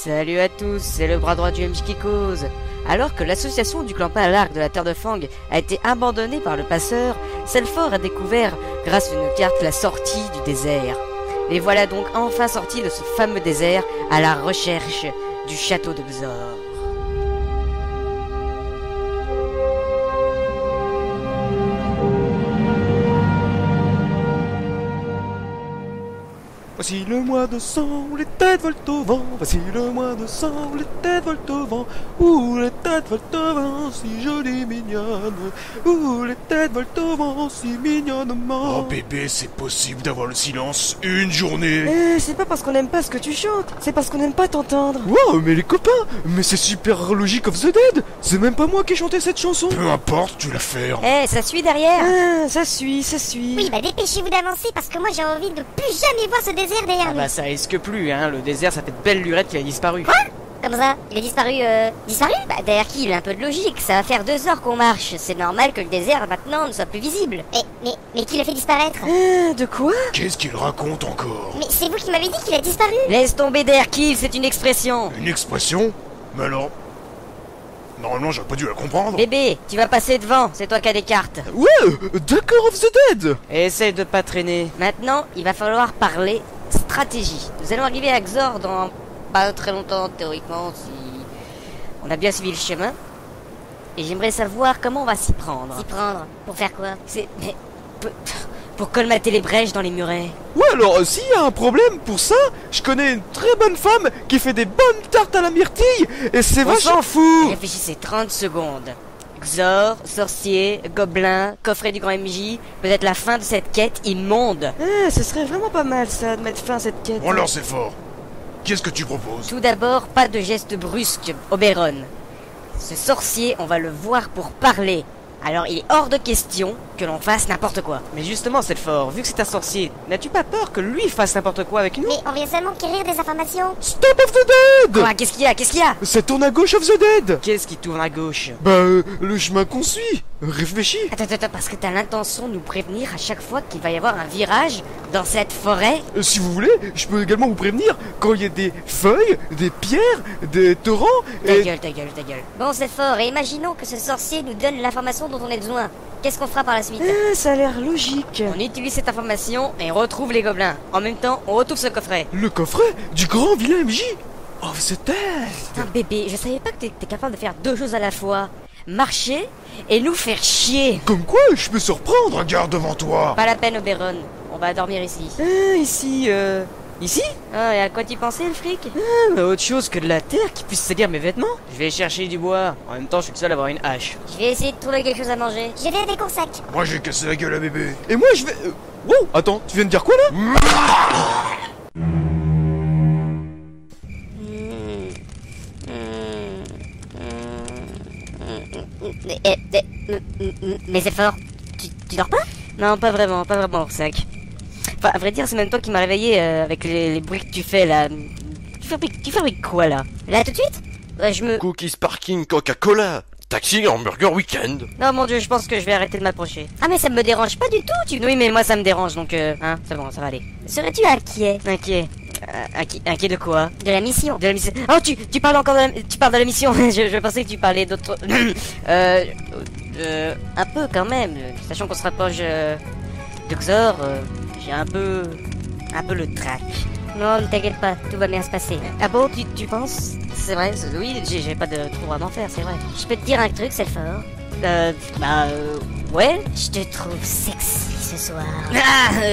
Salut à tous, c'est le bras droit du MJ qui cause. Alors que l'association du clan Palarque de la Terre de Fang a été abandonnée par le passeur, Selfor a découvert, grâce à une carte, la sortie du désert. Les voilà donc enfin sortis de ce fameux désert à la recherche du château de Xor. Voici le mois de sang où les têtes volent au vent. Voici le mois de sang où les têtes volent au vent. Où les têtes volent au vent, si jolie mignonne. Où les têtes volent au vent, si mignonnement. Oh bébé, c'est possible d'avoir le silence une journée. C'est pas parce qu'on aime pas ce que tu chantes, c'est parce qu'on aime pas t'entendre. Wow, mais les copains, mais c'est super Logic of the Dead. C'est même pas moi qui ai chanté cette chanson. Peu importe, tu la fais. Ça suit derrière. Ça suit. Oui, bah dépêchez-vous d'avancer parce que moi j'ai envie de plus jamais voir ce désert derrière nous. Bah ça risque plus, hein, le désert ça fait de belle lurette qu'il a disparu. Quoi? Comme ça? Il a disparu, disparu? Bah derrière qui? Il a un peu de logique, ça va faire 2 heures qu'on marche, c'est normal que le désert maintenant ne soit plus visible. Mais qui l'a fait disparaître? De quoi? Qu'est-ce qu'il raconte encore? Mais c'est vous qui m'avez dit qu'il a disparu. Laisse tomber Derkill, c'est une expression. Une expression? Mais alors... Normalement j'aurais pas dû la comprendre. Bébé, tu vas passer devant, c'est toi qui as des cartes. Ouais, d'accord of the Dead. Essaye de pas traîner. Maintenant, il va falloir parler stratégie. Nous allons arriver à Xor dans pas très longtemps, théoriquement, si on a bien suivi le chemin. Et j'aimerais savoir comment on va s'y prendre. S'y prendre? Pour faire quoi? Pour colmater les brèches dans les murets. Ouais, alors s'il y a un problème pour ça, je connais une très bonne femme qui fait des bonnes tartes à la myrtille et c'est On vachement s'en fou. Réfléchissez 30 secondes. Xor, sorcier, gobelin, coffret du grand MJ, peut-être la fin de cette quête immonde. Ce serait vraiment pas mal ça, de mettre fin à cette quête. Bon alors c'est fort. Qu'est-ce que tu proposes? Tout d'abord, pas de geste brusque, Oberon. Ce sorcier, on va le voir pour parler. Alors il est hors de question que l'on fasse n'importe quoi. Mais justement, Selfor, vu que c'est un sorcier, n'as-tu pas peur que lui fasse n'importe quoi avec nous? Mais on vient seulement quérir des informations. Stop of the Dead. Quoi? Qu'est-ce qu'il y a? Qu'est-ce qu'il y a? Ça tourne à gauche of the Dead. Qu'est-ce qui tourne à gauche? Bah, le chemin qu'on suit. Réfléchis. Attends, parce que t'as l'intention de nous prévenir à chaque fois qu'il va y avoir un virage dans cette forêt? Si vous voulez, je peux également vous prévenir quand il y a des feuilles, des pierres, des torrents et... Ta gueule. Bon, c'est fort, et imaginons que ce sorcier nous donne l'information dont on a besoin. Qu'est-ce qu'on fera par la suite? Ça a l'air logique. On utilise cette information et on retrouve les gobelins. En même temps, on retrouve ce coffret. Le coffret du grand vilain MJ of the Dead. Putain, bébé, je savais pas que t'étais capable de faire 2 choses à la fois. Marcher et nous faire chier. Comme quoi, je peux surprendre. Regarde devant toi. Pas la peine, Oberon. On va dormir ici. Ici? Ah, et à quoi t'y pensais, le fric? Mais autre chose que de la terre qui puisse salir mes vêtements. Je vais chercher du bois. En même temps, je suis le seul à avoir une hache. Je vais essayer de trouver quelque chose à manger. Je vais à des cours sacs. Moi j'ai cassé la gueule à bébé. Et moi, je vais... Wow, attends, tu viens de dire quoi, là? Mais c'est fort. Tu dors pas? Non, pas vraiment, Orsac. Enfin, à vrai dire, c'est même toi qui m'as réveillé avec les bruits que tu fais, là. Tu fabriques quoi, là? Là, tout de suite? Ouais, je me... Cookies Parking Coca-Cola. Taxi Hamburger Weekend. Non, mon Dieu, je pense que je vais arrêter de m'approcher. Ah, mais ça me dérange pas du tout, Oui, mais moi, ça me dérange, donc, hein, c'est bon, ça va aller. Serais-tu inquiet? Inquiet de quoi? De la mission. De la mission. Oh, tu parles encore tu parles de la mission. je pensais que tu parlais d'autre... un peu, quand même. Sachant qu'on se rapproche de Xor, j'ai un peu le trac. Non, ne t'inquiète pas, tout va bien se passer. Ah bon, tu penses? C'est vrai, oui, j'ai pas de trou à m'en faire, c'est vrai. Je peux te dire un truc, c'est fort. Ouais. Je te trouve sexy ce soir.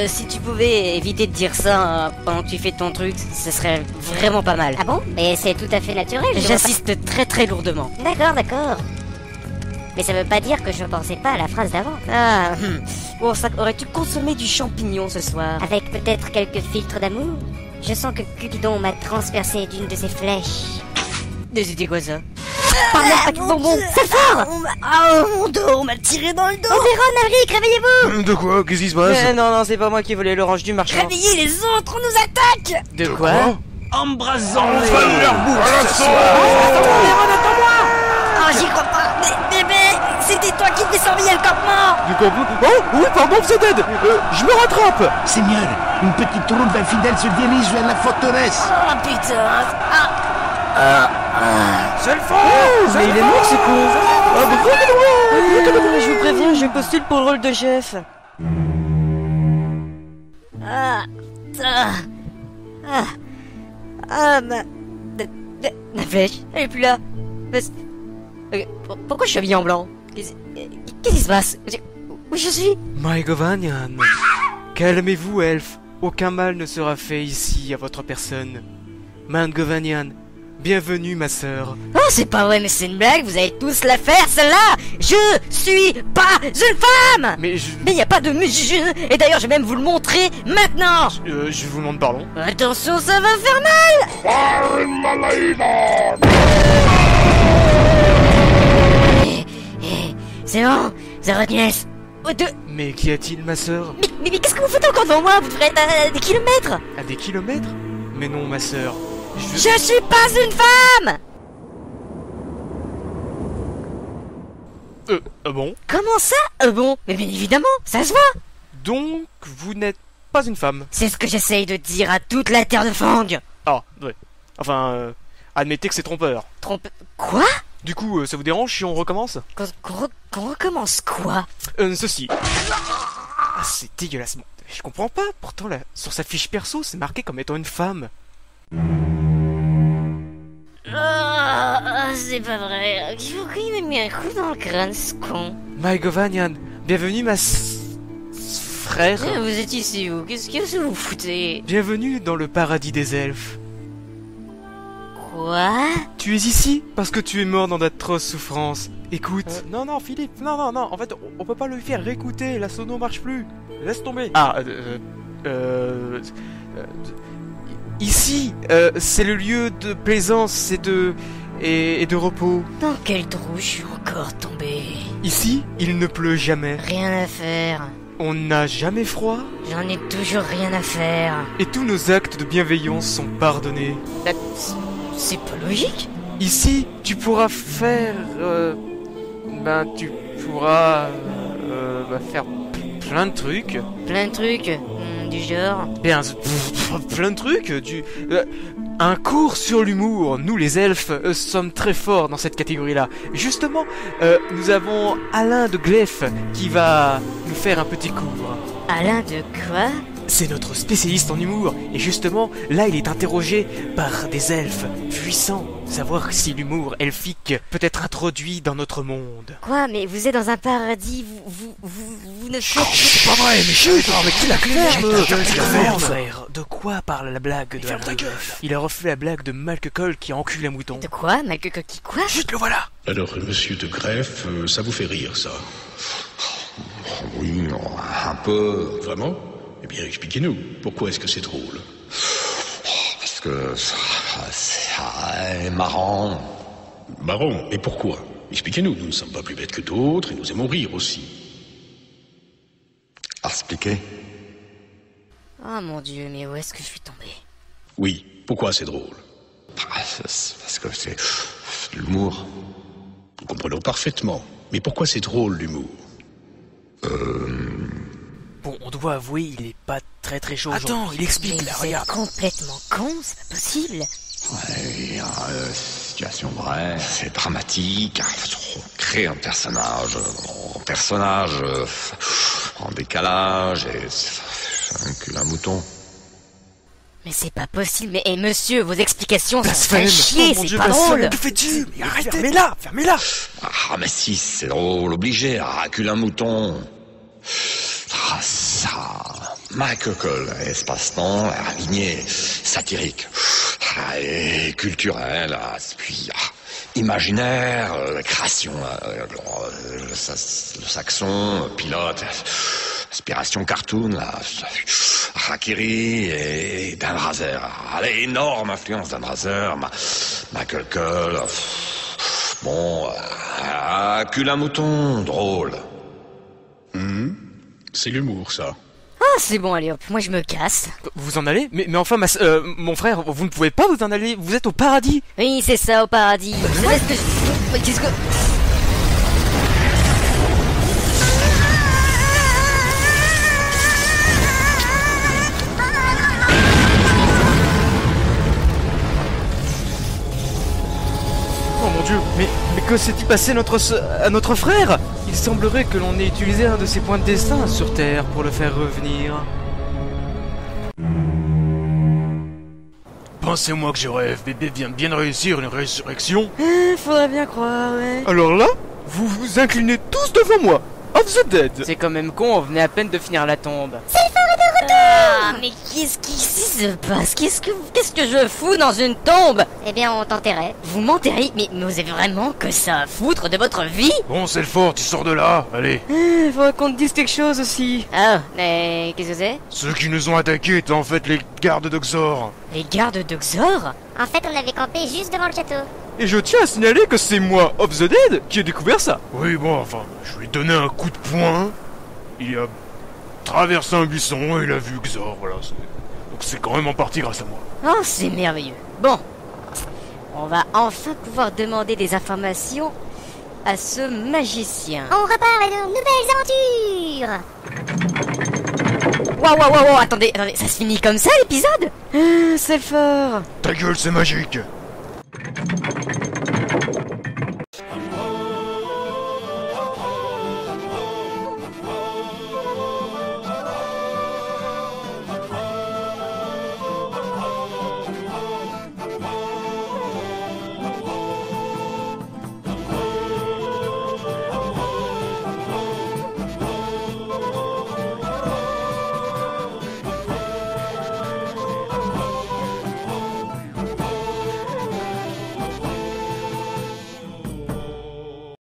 Si tu pouvais éviter de dire ça pendant que tu fais ton truc, ce serait vraiment pas mal. Ah bon? Mais c'est tout à fait naturel. J'insiste très lourdement. D'accord. Mais ça veut pas dire que je pensais pas à la phrase d'avant. Bon, ça aurais-tu consommé du champignon ce soir? Avec peut-être quelques filtres d'amour? Je sens que Cupidon m'a transpercé d'une de ses flèches. C'était quoi ça? Parle pas de bonbon, c'est fort! Mon dos, on m'a tiré dans le dos! Oberon, Alric, réveillez-vous! De quoi? Qu'est-ce qui se passe? Non, c'est pas moi qui volais l'orange du marchand. Réveillez les autres, on nous attaque! De quoi? Embrasons-les. Leur bouche. Oberon, attends-moi! Oh, j'y crois pas! Mais bébé, c'était toi qui devais surveiller le campement! Du campement? Oh, oui, pardon, of the Dead. Je me rattrape. Seigneur, une petite troupe d'infidèles se dirige vers la forteresse. Oh putain! C'est le fort. Mais il est mort ce con. Je vous préviens, je postule pour le rôle de chef. Ma flèche, elle est plus là. Pourquoi je suis habillé en blanc? Qu'est-ce qui se passe? Où je suis? My Govanian, calmez-vous, elfe. Aucun mal ne sera fait ici à votre personne. My Govanian, bienvenue, ma sœur. Oh, c'est pas vrai, mais c'est une blague, vous allez tous la faire, celle-là. Je suis pas une femme. Mais il y a pas de et d'ailleurs, je vais même vous le montrer maintenant. je vous demande pardon. Attention, ça va faire mal. C'est bon, zéro Agnès. Mais qu'y a-t-il, ma sœur? Mais qu'est-ce que vous faites encore devant moi? Vous devrez être à des kilomètres. À des kilomètres? Mais non, ma sœur. Je suis pas une femme. Bon. Comment ça? Bon, mais bien évidemment, ça se voit. Donc, vous n'êtes pas une femme? C'est ce que j'essaye de dire à toute la terre de Fang. Ah, ouais. Enfin, admettez que c'est trompeur. Quoi? Du coup, ça vous dérange si on recommence? Qu'on recommence quoi? Ceci. Ah, c'est dégueulasse. Bon, je comprends pas. Pourtant, là, sur sa fiche perso, c'est marqué comme étant une femme. C'est pas vrai. Pourquoi il m'a mis un coup dans le crâne, ce con? My Govanian, bienvenue, frère. Vous êtes ici, vous. Qu'est-ce que vous foutez? Bienvenue dans le paradis des elfes. Quoi? Tu es ici parce que tu es mort dans d'atroces souffrances. Écoute. Non, Philippe, non. En fait, on peut pas le faire réécouter. La sono marche plus. Laisse tomber. Ici, c'est le lieu de plaisance et de repos. Dans quel trou je suis encore tombé? Ici, il ne pleut jamais. Rien à faire. On n'a jamais froid. J'en ai toujours rien à faire. Et tous nos actes de bienveillance sont pardonnés. C'est pas logique. Ici, tu pourras faire... tu pourras... faire plein de trucs. Plein de trucs. Du genre... Bien, plein de trucs. Un cours sur l'humour. Nous, les elfes, sommes très forts dans cette catégorie-là. Justement, nous avons Alain de Glef qui va nous faire un petit cours. Alain de quoi? C'est notre spécialiste en humour, et justement, là il est interrogé par des elfes puissants, savoir si l'humour elfique peut être introduit dans notre monde. Quoi? Mais vous êtes dans un paradis, vous ne faites... C'est pas vrai, mais chut! Mais qui l'a clair? Frère, de quoi parle la blague de Alain? Il a refait la blague de Malkecol qui encule un mouton. De quoi? Malkecol qui quoi? Chut, le voilà! Alors, monsieur de Greff, ça vous fait rire, ça? Oui, un peu. Vraiment? Eh bien, expliquez-nous. Pourquoi est-ce que c'est drôle? Parce que ça est marrant. Marrant? Et pourquoi? Expliquez-nous. Nous ne sommes pas plus bêtes que d'autres et nous aimons rire aussi. Expliquer? Oh mon Dieu, mais où est-ce que je suis tombé? Oui. Pourquoi c'est drôle? Parce que c'est l'humour. Nous comprenons parfaitement. Mais pourquoi c'est drôle, l'humour? Bon, on doit avouer, il est pas très chaud. Attends, il explique là, regarde. C'est complètement con, c'est pas possible. Ouais, situation vraie, c'est dramatique. On crée un personnage en décalage et un cul un mouton. Mais c'est pas possible, mais monsieur, vos explications, ça me Blasphème. fait chier, Oh mon c'est Dieu, pas drôle. blasphème, que fais-tu? Mais arrêtez! Fermez-la! Ah, mais si, c'est drôle, obligé, cul un mouton. Ça, Malkecol, espace-temps, aligné, satirique, et culturel, puis imaginaire, création, le saxon, pilote, inspiration cartoon, Harakiri et Dan Razer. Énorme influence Dan Razer, Malkecol, bon, cul un mouton, drôle. C'est l'humour, ça. Ah, c'est bon, allez hop, moi je me casse. Vous en allez? Mais enfin, mon frère, vous ne pouvez pas vous en aller, vous êtes au paradis! Oui, c'est ça, au paradis. Vous savez ce que je... Qu'est-ce que... Dieu, mais que s'est-il passé à notre frère? Il semblerait que l'on ait utilisé un de ses points de destin sur Terre pour le faire revenir. Pensez-moi que j'aurais FBB vient bien de réussir une résurrection. Faudrait bien croire, ouais. Alors là, vous vous inclinez tous devant moi. Of the Dead. C'est quand même con, on venait à peine de finir la tombe. Ah, mais qu'est-ce qui se passe? Qu'est-ce que je fous dans une tombe? Eh bien, on t'enterrait. Vous m'enterrez, mais vous avez vraiment que ça à foutre de votre vie? Bon, c'est le fort, tu sors de là, allez. Faudrait qu'on te dise quelque chose aussi. Ah, mais qu'est-ce que c'est? Ceux qui nous ont attaqués étaient en fait les gardes d'Oxor. Les gardes d'Oxor? En fait, on avait campé juste devant le château. Et je tiens à signaler que c'est moi, Of the Dead, qui ai découvert ça. Oui, bon, enfin, je lui ai donné un coup de poing. Il a traversé un buisson et il a vu Xor, voilà. Donc c'est quand même en partie grâce à moi. Oh, c'est merveilleux. Bon, on va enfin pouvoir demander des informations à ce magicien. On repart à de nouvelles aventures. Waouh, attendez, ça se finit comme ça l'épisode? C'est fort. Ta gueule, c'est magique.